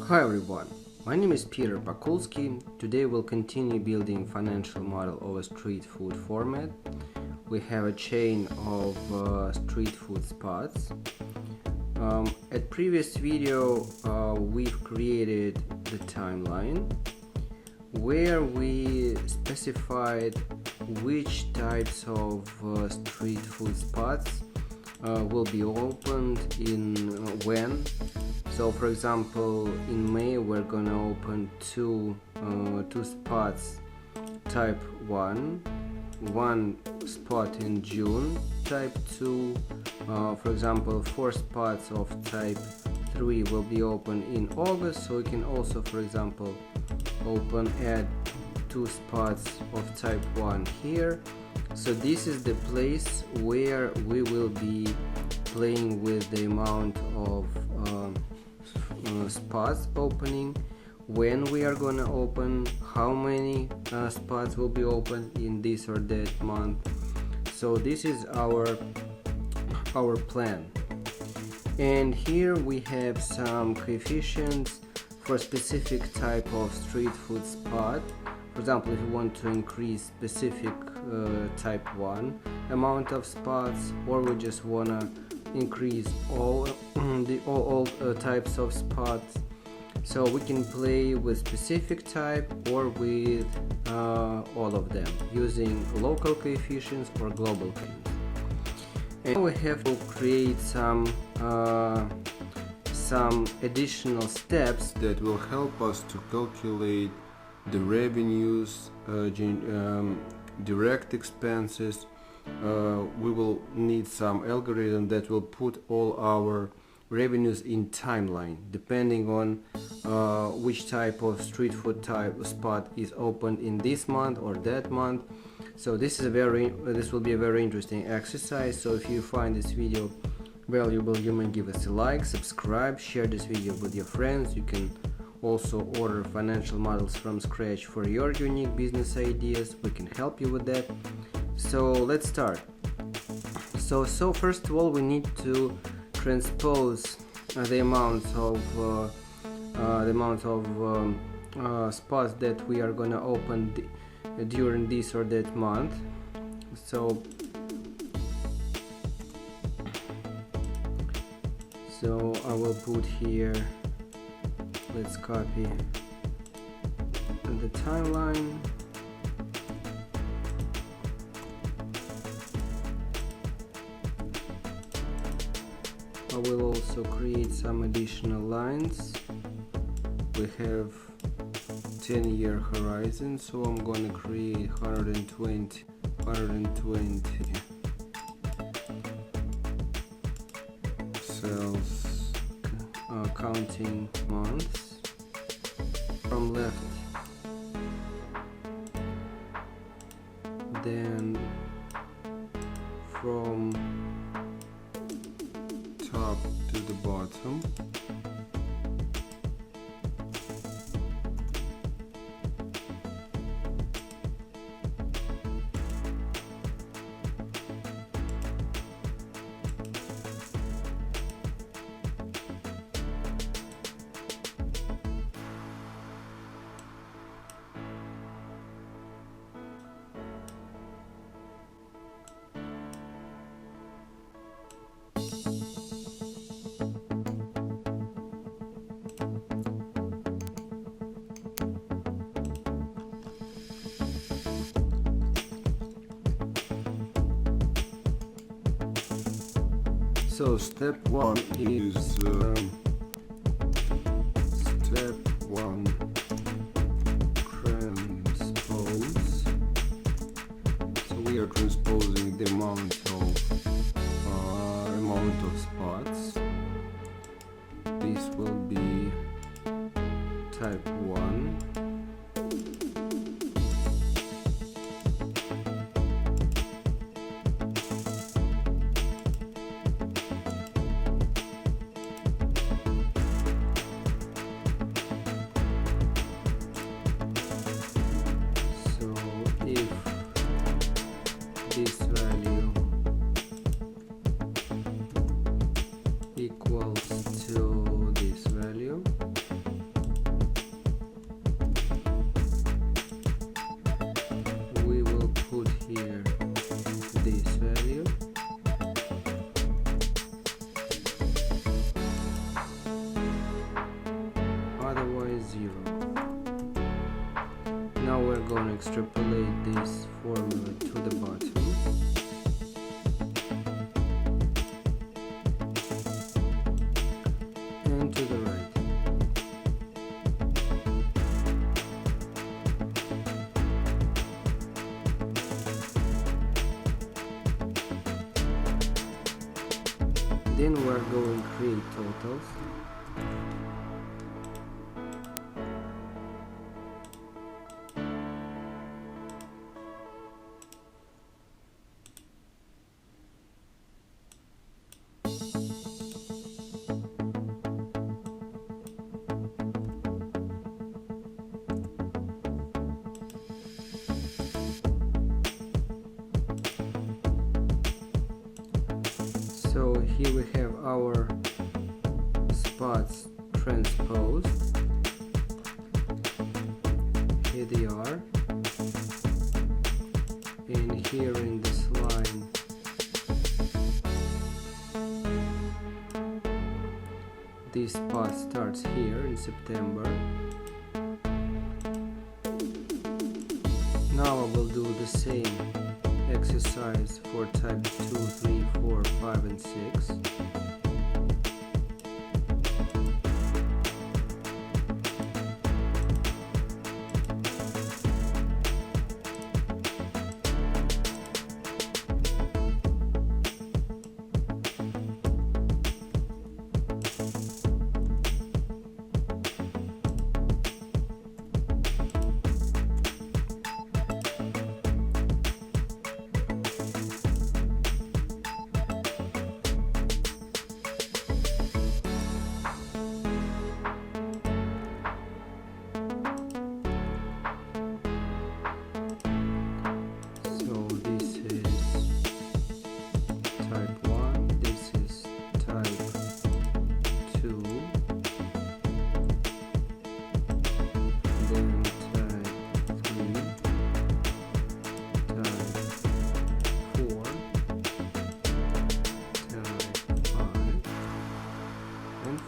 Hi everyone, my name is Piterpakulski. Today we'll continue building financial model of a street food format. We have a chain of street food spots. At previous video we've created the timeline where we specified which types of street food spots will be opened in when. So for example, in May we're gonna open two spots type 1, one spot in June type 2, for example 4 spots of type 3 will be open in August, so we can also for example add 2 spots of type 1 here. So this is the place where we will be playing with the amount of spots opening, when we are gonna open, how many spots will be open in this or that month. So this is our plan, and here we have some coefficients for specific type of street food spot. For example, if you want to increase specific type 1 amount of spots, or we just wanna increase all types of spots, so we can play with specific type or with all of them using local coefficients or global coefficients. And we have to create some additional steps that will help us to calculate the revenues, direct expenses. We will need some algorithm that will put all our revenues in timeline depending on which type of street food type spot is opened in this month or that month. So this will be a very interesting exercise. So if you find this video valuable, you may give us a like, subscribe, share this video with your friends. You can also order financial models from scratch for your unique business ideas. We can help you with that. So let's start. So first of all, we need to transpose the amount of spots that we are gonna open during this or that month. So I will put here, let's copy the timeline. I will also create some additional lines. We have 10-year horizon, so I'm going to create 120 cells counting months from left, then from top to the bottom. So step 1 is transpose. So we are transposing the amount of spots. This will be type 1. This value equals to this value, going to extrapolate this formula to the bottom. And to the right. Then we're going to create totals. So here we have our spots transposed. Here they are. And here in this line, this spot starts here in September. Now I will do the same exercise for type 2, 3, 4, 5 and 6.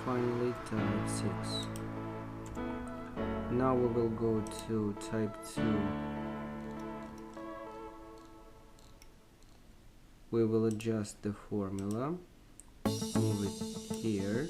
Finally type 6. Now we will go to type 2. We will adjust the formula, move it here.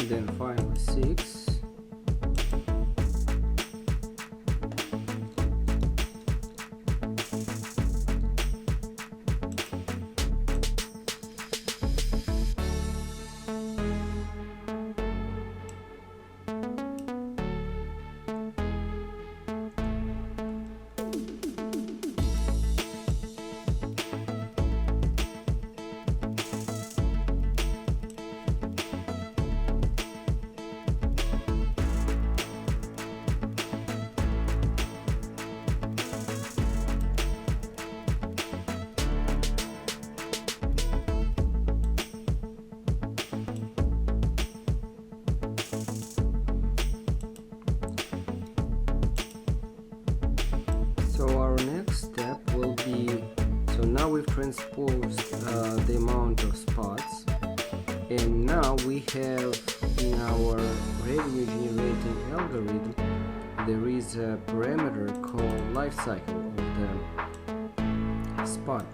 Then finally 6. transposed the amount of spots, and now we have in our revenue generating algorithm there is a parameter called lifecycle of the spot.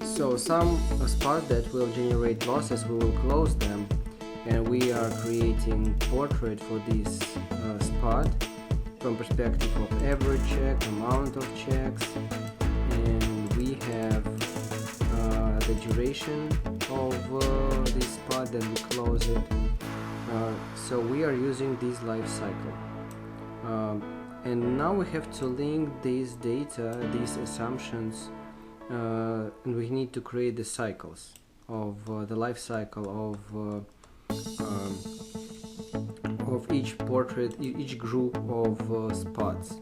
So some spot that will generate losses, we will close them, and we are creating portrait for this spot from perspective of average check, amount of checks, and we have the duration of this spot, then we close it. So we are using this life cycle, and now we have to link these data, these assumptions, and we need to create the cycles of the life cycle of each portrait, each group of spots.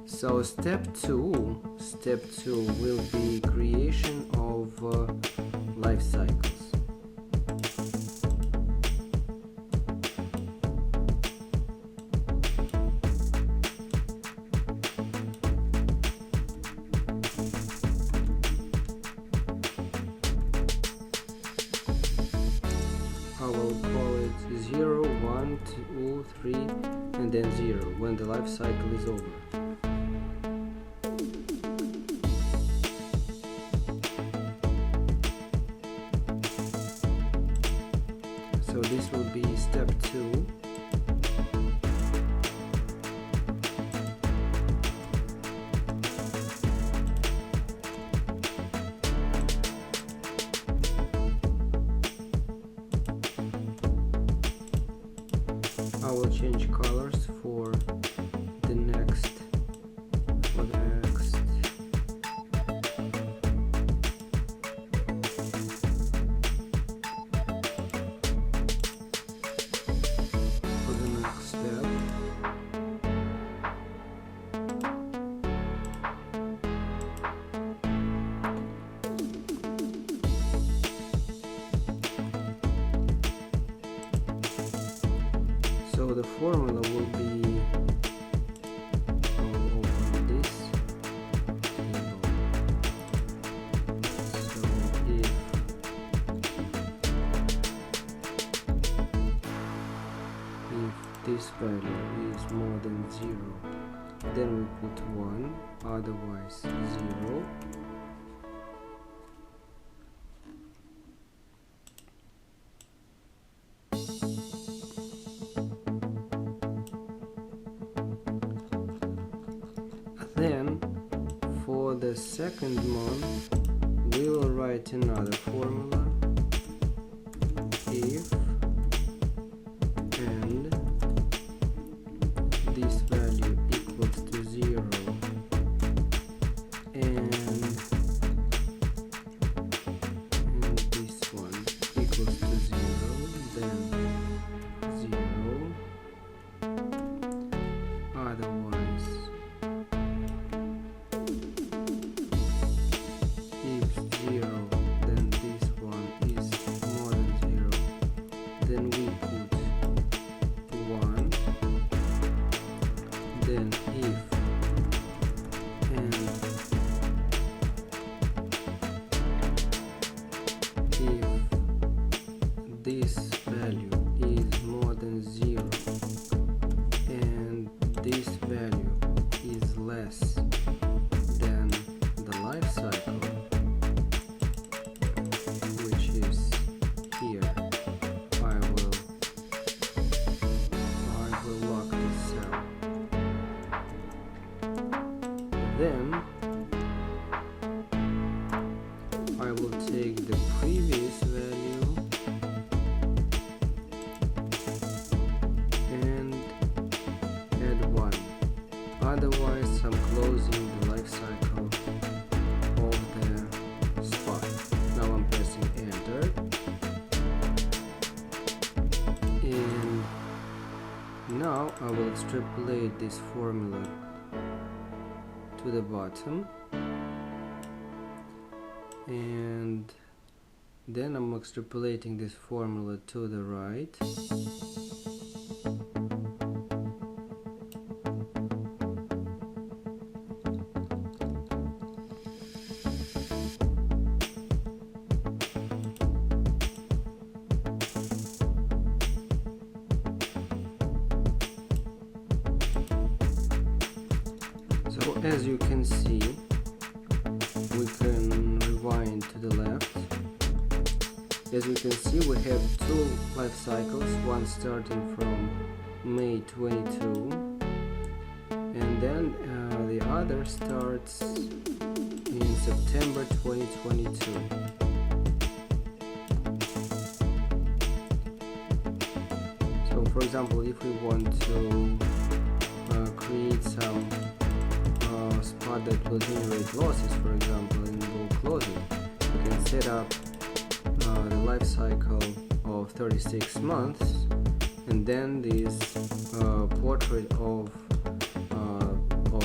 So step two will be creation of life cycles. I will call it 0, 1, 2, 3, and then 0 when the life cycle is over. So this will be step 2. I will change colors for the next. Step. So the formula will be, I'll open this table. So if this value is more than 0, then we put 1, otherwise 0. Then for the second month we will write another formula. If and this value equals to 0 and this one equals to 0, then 0, otherwise if 0, then this one is more than 0, then we put 1, then if and if this value is more than 0 and this value is less than the life cycle, which is here, I will lock this cell. Then I will take the previous value and add 1. Otherwise I'm closing the life cycle of the spot. Now I'm pressing enter, and now I will extrapolate this formula to the bottom, and then I'm extrapolating this formula to the right. As you can see, we can rewind to the left. As you can see, we have two life cycles, one starting from May 22 and then the other starts in September 2022. So for example, if we want to create some spot that will generate losses, for example in bulk closing, we can set up the life cycle of 36 months, and then this portrait of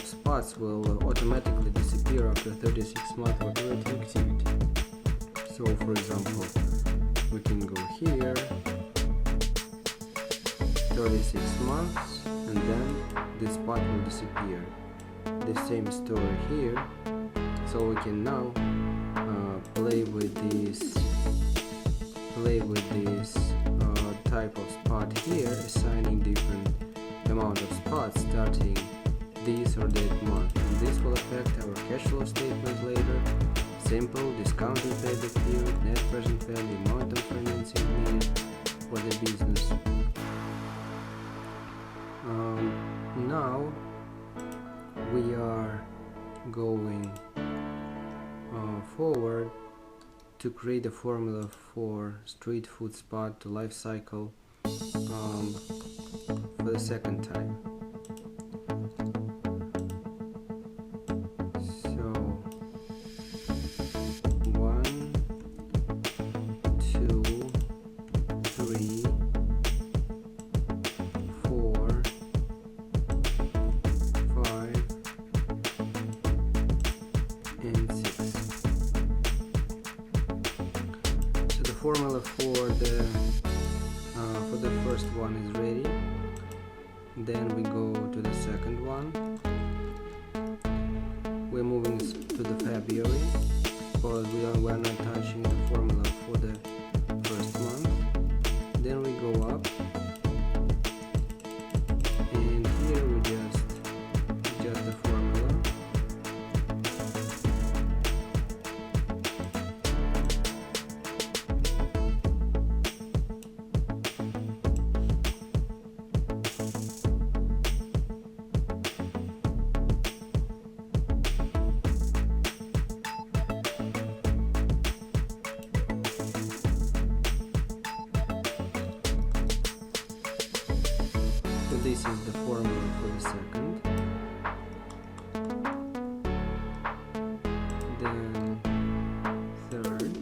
spots will automatically disappear after 36 months of operating activity. So for example, we can go here, 36 months, and then this spot will disappear. The same story here, so we can now play with this type of spot here, assigning different amount of spots starting this or that month, and this will affect our cash flow statement later. Simple: discounted payback period, net present value, amount of financing needed for the business. Now we are going forward to create a formula for street food spot to life cycle for the second time. So 1, 2, 3, 4, 5, and 6. So the formula for the first one is ready. Then we go to the second one. We're moving to the February because we're not touching the formula for the first month. Then we go up, and here we just adjust the formula. So this is the formula for the second. Then third.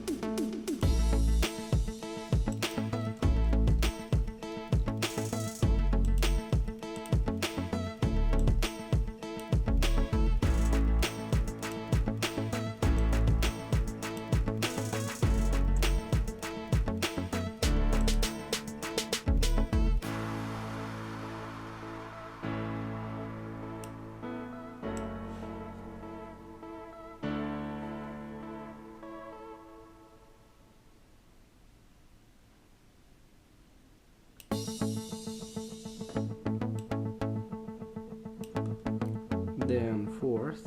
Then fourth.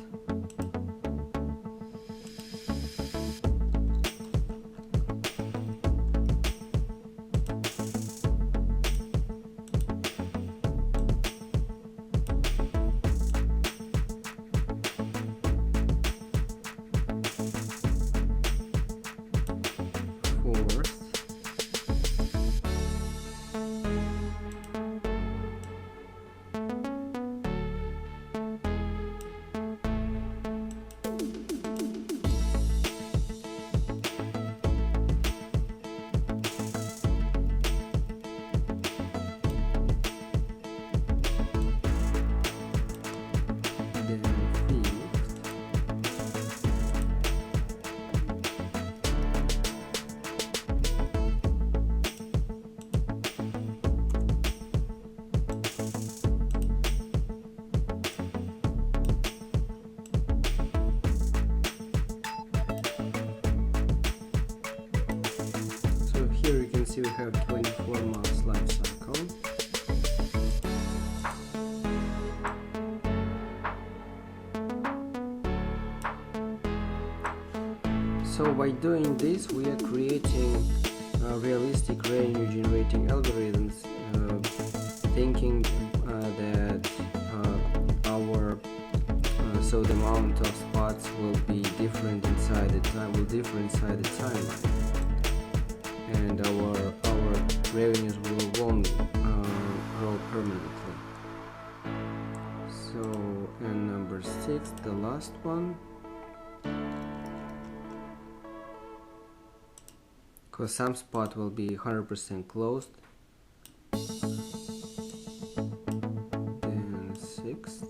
Fourth. Here you can see we have 24 months life cycle. So by doing this, we are creating realistic revenue generating algorithms, thinking that our so the amount of spots will be different inside the timeline, and our revenues won't grow permanently. So, and number 6, the last one, because some spot will be 100% closed. Then 6th.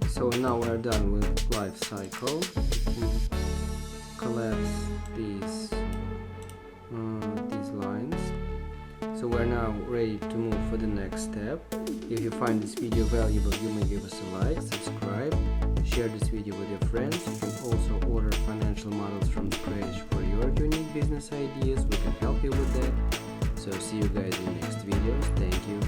So now we're done with life cycle. You can collapse these lines. So we're now ready to move for the next step. If you find this video valuable, you may give us a like, subscribe, share this video with your friends. You can also order financial models from scratch for your unique business ideas. We can help you with that. So see you guys in next videos. Thank you.